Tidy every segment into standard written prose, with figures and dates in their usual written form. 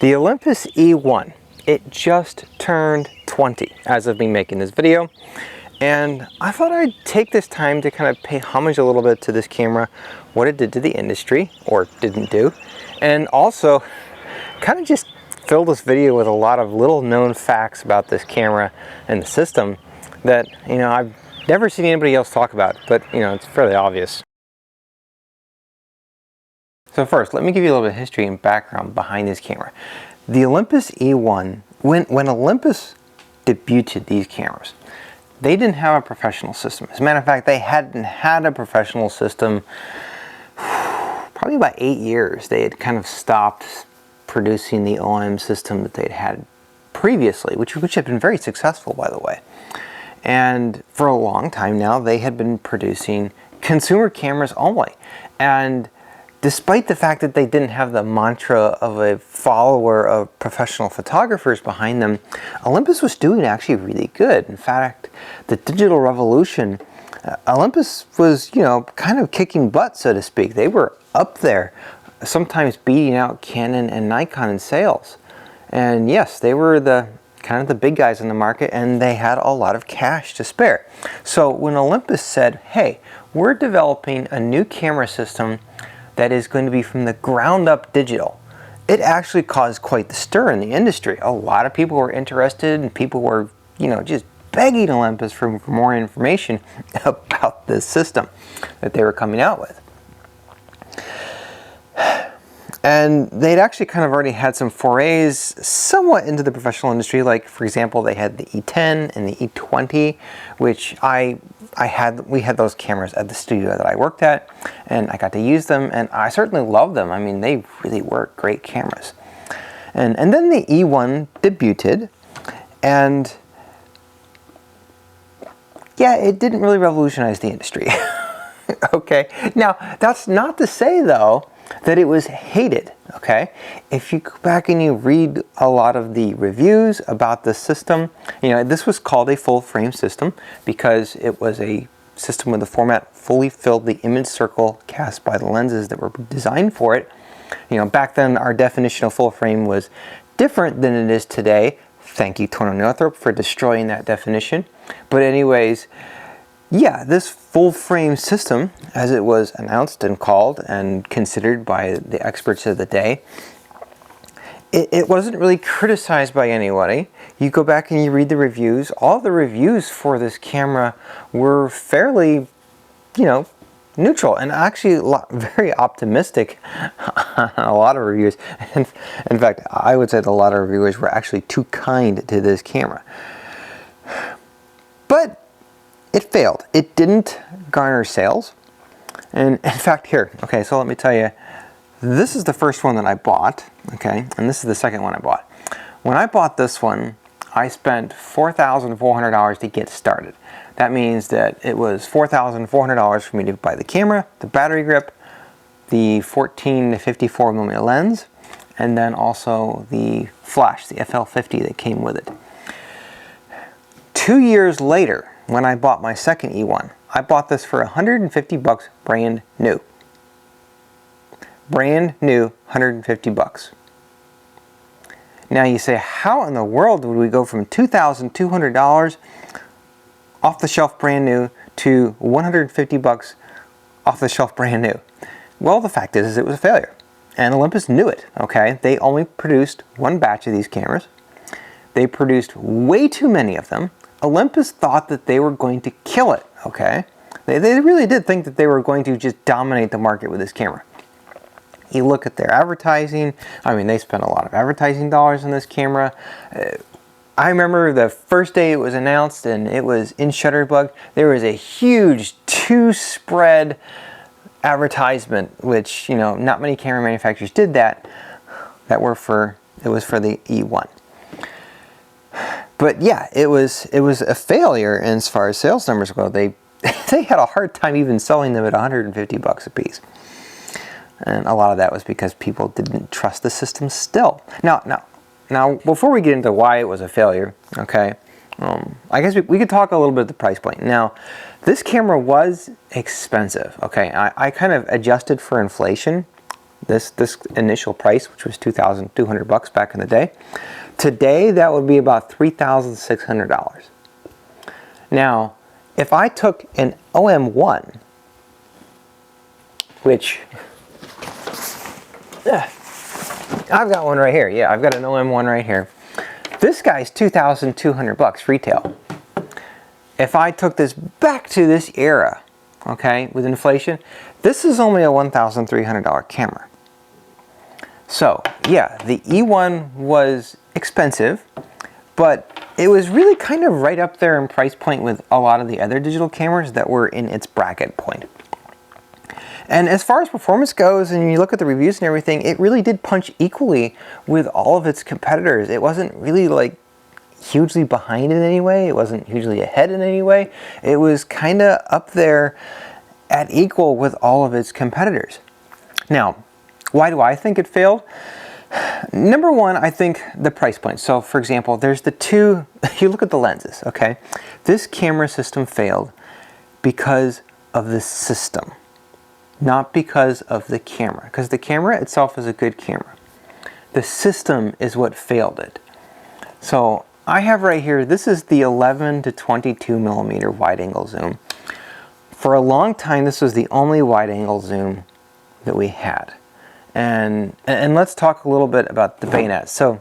The Olympus E1, it just turned 20 as of me making this video, and I thought I'd take this time to kind of pay homage a little bit to this camera, what it did to the industry, or didn't do, and also kind of just fill this video with a lot of little known facts about this camera and the system that, I've never seen anybody else talk about, but, it's fairly obvious. So first, let me give you a little bit of history and background behind this camera. The Olympus E1, when Olympus debuted these cameras, they didn't have a professional system. As a matter of fact, they hadn't had a professional system probably about 8 years. They had kind of stopped producing the OM system that they'd had previously, which had been very successful, by the way. And for a long time now, they had been producing consumer cameras only. And despite the fact that they didn't have the mantra of a follower of professional photographers behind them, Olympus was doing actually really good. In fact, the digital revolution, Olympus was, kind of kicking butt, so to speak. They were up there, sometimes beating out Canon and Nikon in sales. And yes, they were kind of the big guys in the market, and they had a lot of cash to spare. So when Olympus said, hey, we're developing a new camera system that is going to be from the ground up digital, it actually caused quite the stir in the industry. A lot of people were interested, and people were, just begging Olympus for more information about this system that they were coming out with. And they'd actually kind of already had some forays somewhat into the professional industry. Like, for example, they had the E10 and the E20, which we had those cameras at the studio that I worked at, and I got to use them, and I certainly loved them. I mean, they really were great cameras. And then the E1 debuted, and yeah, it didn't really revolutionize the industry. Okay, now that's not to say though that it was hated. Okay, if you go back and you read a lot of the reviews about the system, this was called a full frame system because it was a system where the format fully filled the image circle cast by the lenses that were designed for it. Back then our definition of full frame was different than it is today. Thank you, Tono Northrop, for destroying that definition. But anyways, yeah, this full frame system, as it was announced and called and considered by the experts of the day, it wasn't really criticized by anybody. You go back and you read the reviews. All the reviews for this camera were fairly, neutral, and actually very optimistic on a lot of reviews. In fact, I would say that a lot of reviewers were actually too kind to this camera. But it failed. It didn't garner sales. And in fact, here, okay, so let me tell you, this is the first one that I bought, okay, and this is the second one I bought. When I bought this one, I spent $4,400 to get started. That means that it was $4,400 for me to buy the camera, the battery grip, the 14 to 54 millimeter lens, and then also the flash, the FL50 that came with it. 2 years later, when I bought my second E1, I bought this for $150 brand new. Brand new, $150. Now you say, how in the world would we go from $2,200 off the shelf brand new to $150 off the shelf brand new? Well, the fact is it was a failure. And Olympus knew it, okay? They only produced one batch of these cameras. They produced way too many of them. Olympus thought that they were going to kill it, okay? They really did think that they were going to just dominate the market with this camera. You look at their advertising. I mean, they spent a lot of advertising dollars on this camera. I remember the first day it was announced and it was in Shutterbug, there was a huge 2-spread advertisement, which, not many camera manufacturers did that. It was for the E1. But yeah, it was a failure as far as sales numbers go. They had a hard time even selling them at $150 a piece. And a lot of that was because people didn't trust the system still. Now, before we get into why it was a failure, okay, I guess we could talk a little bit at the price point. Now, this camera was expensive, okay. I kind of adjusted for inflation this initial price, which was $2,200 back in the day. Today, that would be about $3,600. Now, if I took an OM1, which I've got one right here. Yeah, I've got an OM1 right here. This guy's $2,200 retail. If I took this back to this era, okay, with inflation, this is only a $1,300 camera. So, yeah, the E1 was expensive, but it was really kind of right up there in price point with a lot of the other digital cameras that were in its bracket point. And as far as performance goes, and you look at the reviews and everything, it really did punch equally with all of its competitors. It wasn't really like hugely behind in any way. It wasn't hugely ahead in any way. It was kind of up there at equal with all of its competitors. Now, why do I think it failed? Number one, I think the price point. So for example, there's the two, you look at the lenses, okay? This camera system failed because of the system, not because of the camera, because the camera itself is a good camera. The system is what failed it. So I have right here, this is the 11 to 22 millimeter wide angle zoom. For a long time, this was the only wide angle zoom that we had. And let's talk a little bit about the bayonet. So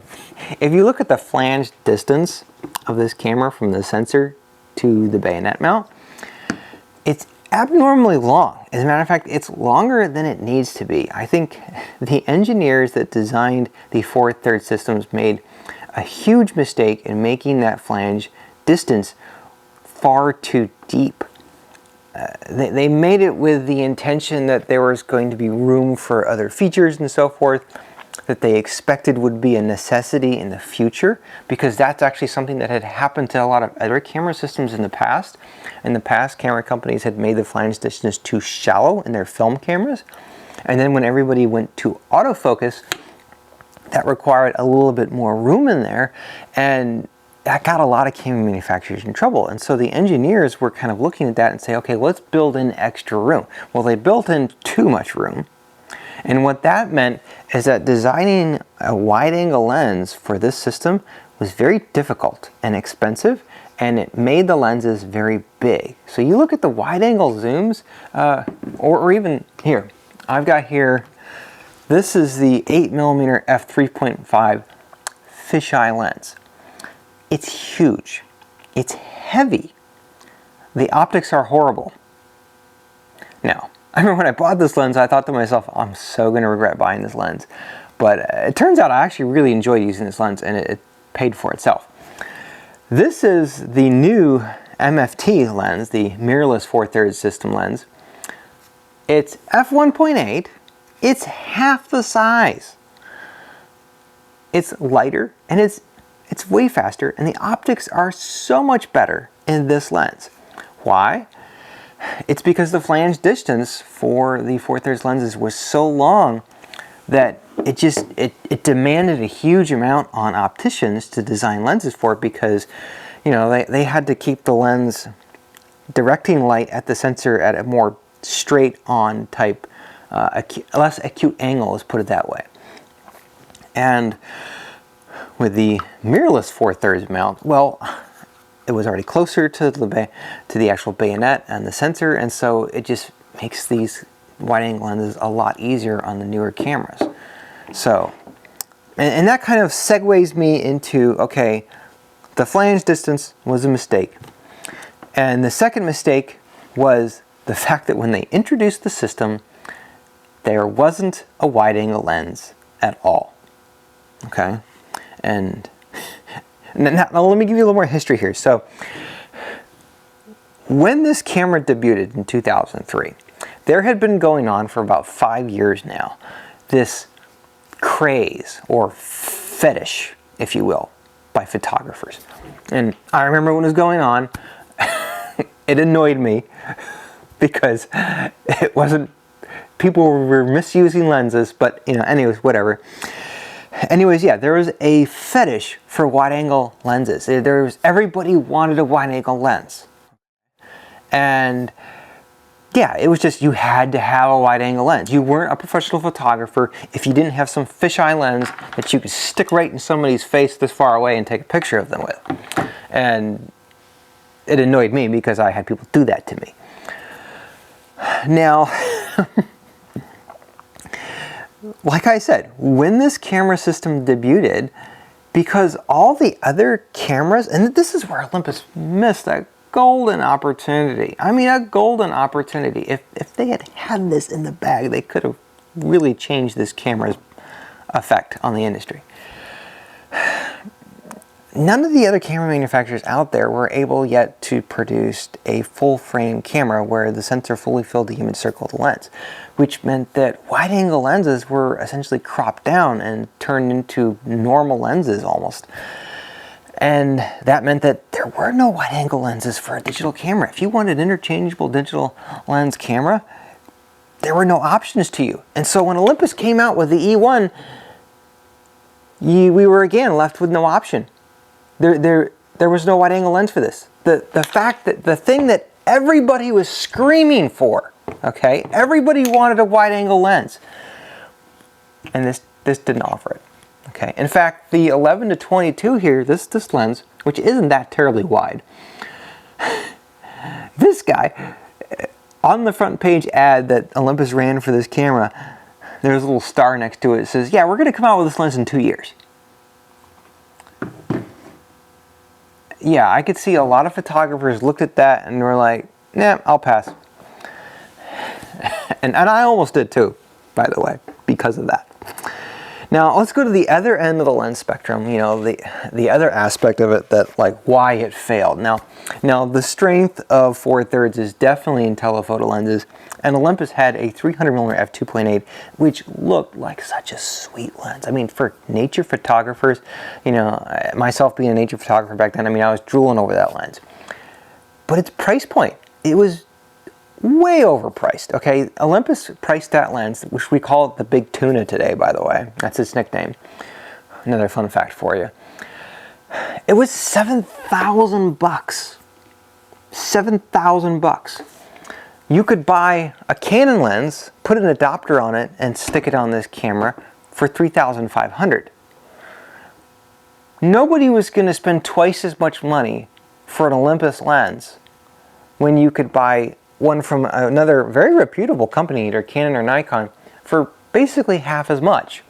if you look at the flange distance of this camera from the sensor to the bayonet mount, it's abnormally long. As a matter of fact, it's longer than it needs to be. I think the engineers that designed the 4/3 systems made a huge mistake in making that flange distance far too deep. They made it with the intention that there was going to be room for other features and so forth that they expected would be a necessity in the future, because that's actually something that had happened to a lot of other camera systems in the past. In the past, camera companies had made the flange distance too shallow in their film cameras, and then when everybody went to autofocus, that required a little bit more room in there, and that got a lot of camera manufacturers in trouble. And so the engineers were kind of looking at that and say, okay, let's build in extra room. Well, they built in too much room. And what that meant is that designing a wide angle lens for this system was very difficult and expensive, and it made the lenses very big. So you look at the wide angle zooms, or even here, I've got here, this is the 8mm f3.5 fisheye lens. It's huge. It's heavy. The optics are horrible. Now, I remember when I bought this lens, I thought to myself, I'm so going to regret buying this lens. But it turns out I actually really enjoyed using this lens, and it paid for itself. This is the new MFT lens, the mirrorless 4/3 system lens. It's f1.8. It's half the size. It's lighter, and it's way faster, and the optics are so much better in this lens. Why? It's because the flange distance for the 4/3 lenses was so long that it demanded a huge amount on opticians to design lenses for it, because you know they had to keep the lens directing light at the sensor at a more straight on type, less acute angle, let's put it that way. And with the mirrorless 4/3 mount, well, it was already closer to the actual bayonet and the sensor, and so it just makes these wide angle lenses a lot easier on the newer cameras. So, and that kind of segues me into, okay, the flange distance was a mistake. And the second mistake was the fact that when they introduced the system, there wasn't a wide angle lens at all. Okay? And now let me give you a little more history here. So, when this camera debuted in 2003, there had been going on for about 5 years now this craze, or fetish, if you will, by photographers. And I remember when it was going on, it annoyed me because it wasn't, people were misusing lenses, but you know, anyways, whatever. Anyways, yeah, there was a fetish for wide angle lenses. Everybody wanted a wide angle lens. And yeah, it was just you had to have a wide-angle lens. You weren't a professional photographer if you didn't have some fisheye lens that you could stick right in somebody's face this far away and take a picture of them with. And it annoyed me because I had people do that to me. Now, like I said, when this camera system debuted, because all the other cameras, and this is where Olympus missed a golden opportunity. I mean, a golden opportunity. If they had had this in the bag, they could have really changed this camera's effect on the industry. None of the other camera manufacturers out there were able yet to produce a full frame camera where the sensor fully filled the image circle of the lens, which meant that wide angle lenses were essentially cropped down and turned into normal lenses almost. And that meant that there were no wide angle lenses for a digital camera. If you wanted interchangeable digital lens camera, there were no options to you. And so when Olympus came out with the E1, we were again left with no option. There was no wide angle lens for this. The fact that the thing that everybody was screaming for, okay, everybody wanted a wide angle lens, and this didn't offer it. Okay. In fact, the 11 to 22 here, this lens, which isn't that terribly wide, this guy, on the front page ad that Olympus ran for this camera, there's a little star next to it. It says, yeah, we're going to come out with this lens in 2 years. Yeah, I could see a lot of photographers looked at that and were like, nah, I'll pass. and I almost did too, by the way, because of that. Now let's go to the other end of the lens spectrum, you know, the other aspect of it, that like why it failed. Now the strength of 4/3 is definitely in telephoto lenses, and Olympus had a 300mm f2.8, which looked like such a sweet lens. I mean, for nature photographers, you know, myself being a nature photographer back then, I mean, I was drooling over that lens. But its price point, it was way overpriced. Okay, Olympus priced that lens, which we call it the Big Tuna today, by the way. That's its nickname. Another fun fact for you. It was $7,000. $7,000. You could buy a Canon lens, put an adapter on it, and stick it on this camera for $3,500. Nobody was going to spend twice as much money for an Olympus lens when you could buy one from another very reputable company, either Canon or Nikon, for basically half as much.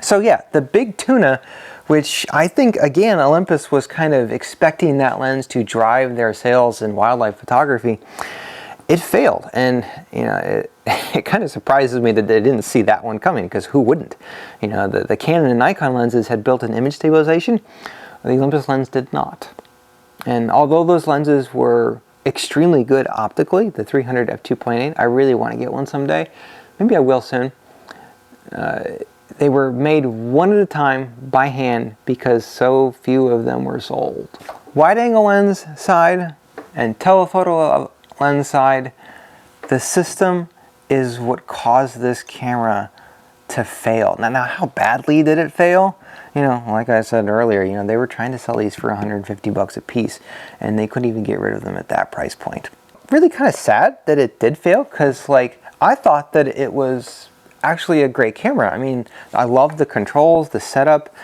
So yeah, the Big Tuna, which I think, again, Olympus was kind of expecting that lens to drive their sales in wildlife photography, it failed. And you know, it kind of surprises me that they didn't see that one coming, because who wouldn't? You know, the Canon and Nikon lenses had built-in image stabilization. The Olympus lens did not. And although those lenses were extremely good optically, the 300 f2.8, I really want to get one someday. Maybe I will soon. They were made one at a time by hand because so few of them were sold. Wide angle lens side and telephoto lens side, the system is what caused this camera to fail. Now how badly did it fail? You know, like I said earlier, you know, they were trying to sell these for $150 a piece, and they couldn't even get rid of them at that price point. Really kind of sad that it did fail, because like I thought that it was actually a great camera. I mean, I love the controls, the setup,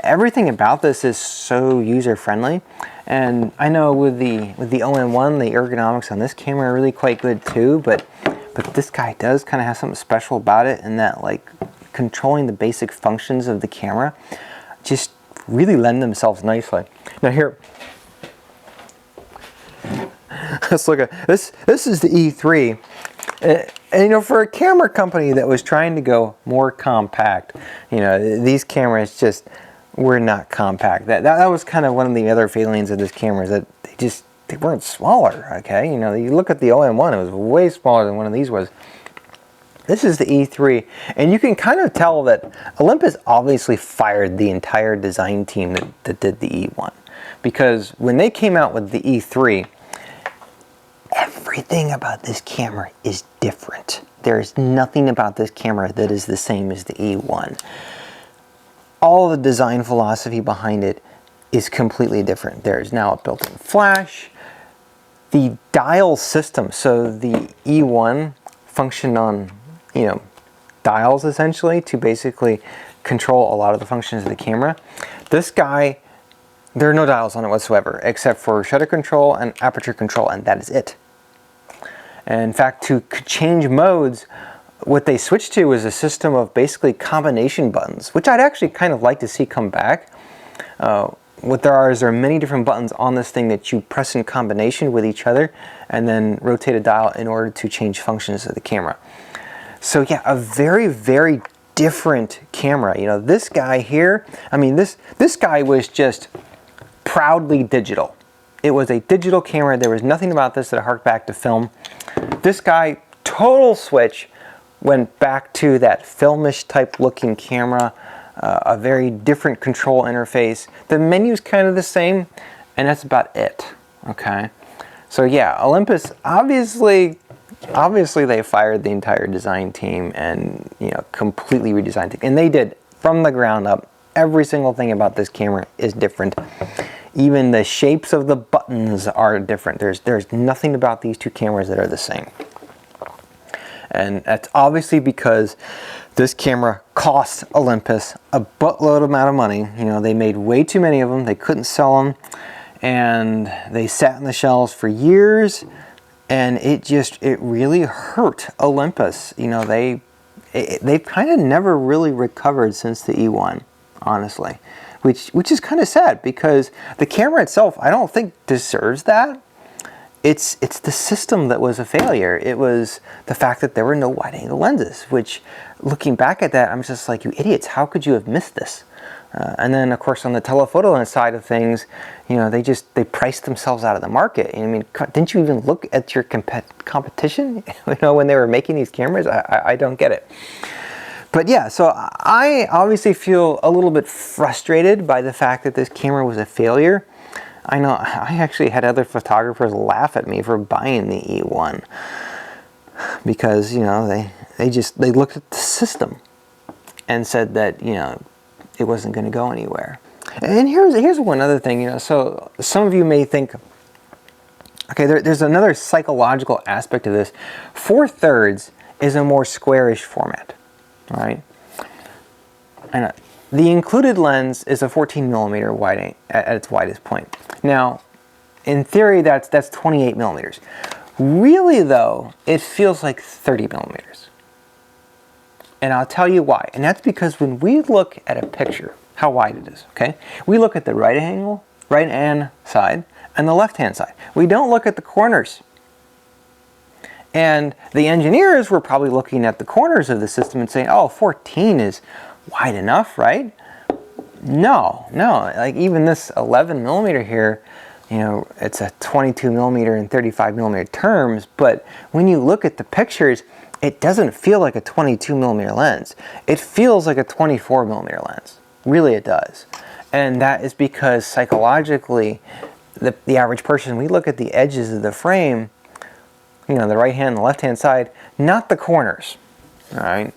everything about this is so user friendly. And I know with the All-in-One, the ergonomics on this camera are really quite good too, but this guy does kind of have something special about it, in that like controlling the basic functions of the camera just really lend themselves nicely. Now here, let's look at this. This is the E3, and you know, for a camera company that was trying to go more compact, you know, these cameras just were not compact. That was kind of one of the other failings of this camera, is that they weren't smaller. Okay, you know, you look at the All-in-One, it was way smaller than one of these was. This is the E3, and you can kind of tell that Olympus obviously fired the entire design team that did the E1, because when they came out with the E3, everything about this camera is different. There is nothing about this camera that is the same as the E1. All the design philosophy behind it is completely different. There is now a built-in flash. The dial system, so the E1 functioned on, you know, dials essentially to basically control a lot of the functions of the camera. This guy, there are no dials on it whatsoever except for shutter control and aperture control, and that is it. And in fact, to change modes, what they switched to was a system of basically combination buttons, which I'd actually kind of like to see come back. What there are many different buttons on this thing that you press in combination with each other and then rotate a dial in order to change functions of the camera. So yeah, a very, very different camera. You know, this guy here, I mean, this guy was just proudly digital. It was a digital camera. There was nothing about this that harked back to film. This guy, total switch, went back to that filmish type looking camera. A very different control interface. The menu's kind of the same, and that's about it. Okay, so yeah, Olympus obviously they fired the entire design team and, you know, completely redesigned it, and they did from the ground up. Every single thing about this camera is different. Even the shapes of the buttons are different. There's nothing about these two cameras that are the same. And that's obviously because this camera cost Olympus a buttload amount of money. You know, they made way too many of them. They couldn't sell them, and they sat in the shelves for years, and it really hurt Olympus. You know, they've kind of never really recovered since the E1, honestly, which is kind of sad because the camera itself, I don't think deserves that. It's the system that was a failure. It was the fact that there were no wide-angle lenses, which, looking back at that, I'm just like, you idiots, how could you have missed this? And then, of course, on the telephoto lens side of things, you know, they priced themselves out of the market. I mean, didn't you even look at your competition, you know, when they were making these cameras? I don't get it. But yeah, so I obviously feel a little bit frustrated by the fact that this camera was a failure. I know I actually had other photographers laugh at me for buying the E1 because, you know, they looked at the system and said that, you know, it wasn't going to go anywhere. And here's one other thing, you know, so some of you may think, okay, there's another psychological aspect of this. 4/3 is a more squarish format, right? And the included lens is a 14mm wide at its widest point. Now, in theory, that's 28mm. Really, though, it feels like 30mm. And I'll tell you why. And that's because when we look at a picture, how wide it is, okay? We look at the right-hand side, and the left-hand side. We don't look at the corners. And the engineers were probably looking at the corners of the system and saying, oh, 14 is wide enough, right? No, like even this 11mm here, you know, it's a 22mm and 35mm terms, but when you look at the pictures, it doesn't feel like a 22mm lens. It feels like a 24mm lens. Really, it does. And that is because psychologically, the average person, we look at the edges of the frame, you know, the right hand and the left hand side, not the corners, all right?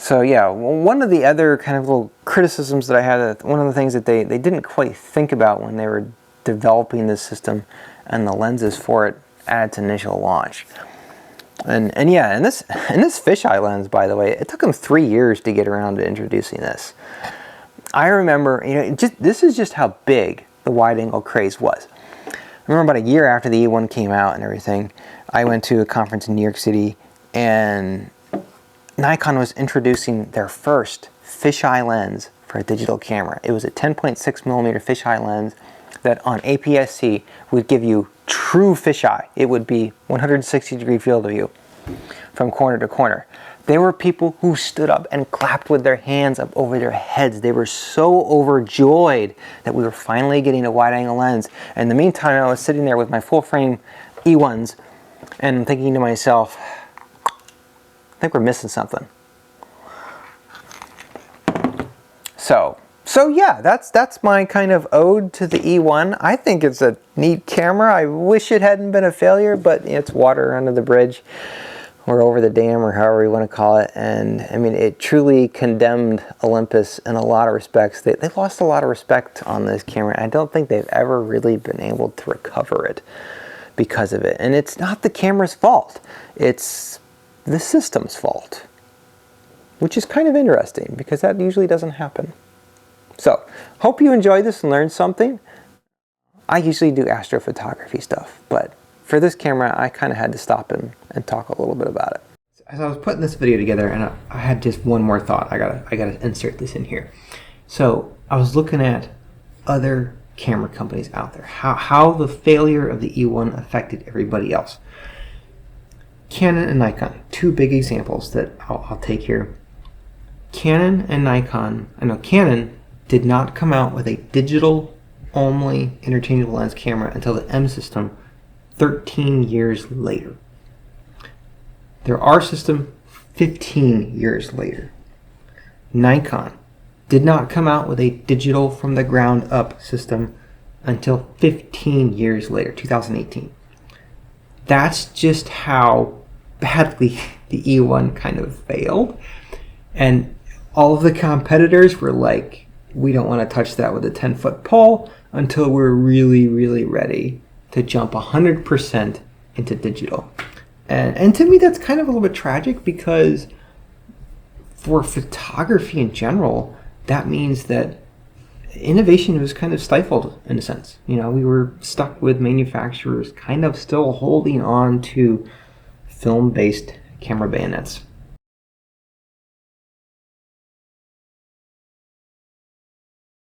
So yeah, one of the other kind of little criticisms that I had, one of the things that they didn't quite think about when they were developing this system and the lenses for it at its initial launch. And yeah, and this fisheye lens, by the way, it took them 3 years to get around to introducing this. I remember, you know, this is just how big the wide-angle craze was. I remember about a year after the E1 came out and everything, I went to a conference in New York City, and Nikon was introducing their first fisheye lens for a digital camera. It was a 10.6mm fisheye lens that on APS-C would give you true fisheye. It would be 160-degree field of view from corner to corner. There were people who stood up and clapped with their hands up over their heads. They were so overjoyed that we were finally getting a wide-angle lens. And in the meantime, I was sitting there with my full-frame E1s and thinking to myself, I think we're missing something. So yeah, that's my kind of ode to the E1. I think it's a neat camera. I wish it hadn't been a failure, but it's water under the bridge or over the dam or however you want to call it. And I mean, it truly condemned Olympus in a lot of respects. They lost a lot of respect on this camera. I don't think they've ever really been able to recover it, because of it. And it's not the camera's fault. It's the system's fault. Which is kind of interesting because that usually doesn't happen. So, hope you enjoyed this and learned something. I usually do astrophotography stuff, but for this camera, I kind of had to stop and talk a little bit about it. As I was putting this video together, and I had just one more thought. I gotta insert this in here. So I was looking at other camera companies out there, how the failure of the E1 affected everybody else. Canon and Nikon, two big examples that I'll take here. Canon and Nikon, I know Canon did not come out with a digital only interchangeable lens camera until the M system 13 years later. Their R system 15 years later. Nikon did not come out with a digital from the ground up system until 15 years later, 2018. That's just how badly the E1 kind of failed. And all of the competitors were like, we don't want to touch that with a 10-foot pole until we're really, really ready to jump 100% into digital. And to me, that's kind of a little bit tragic because for photography in general, that means that innovation was kind of stifled in a sense. You know, we were stuck with manufacturers kind of still holding on to film-based camera bayonets.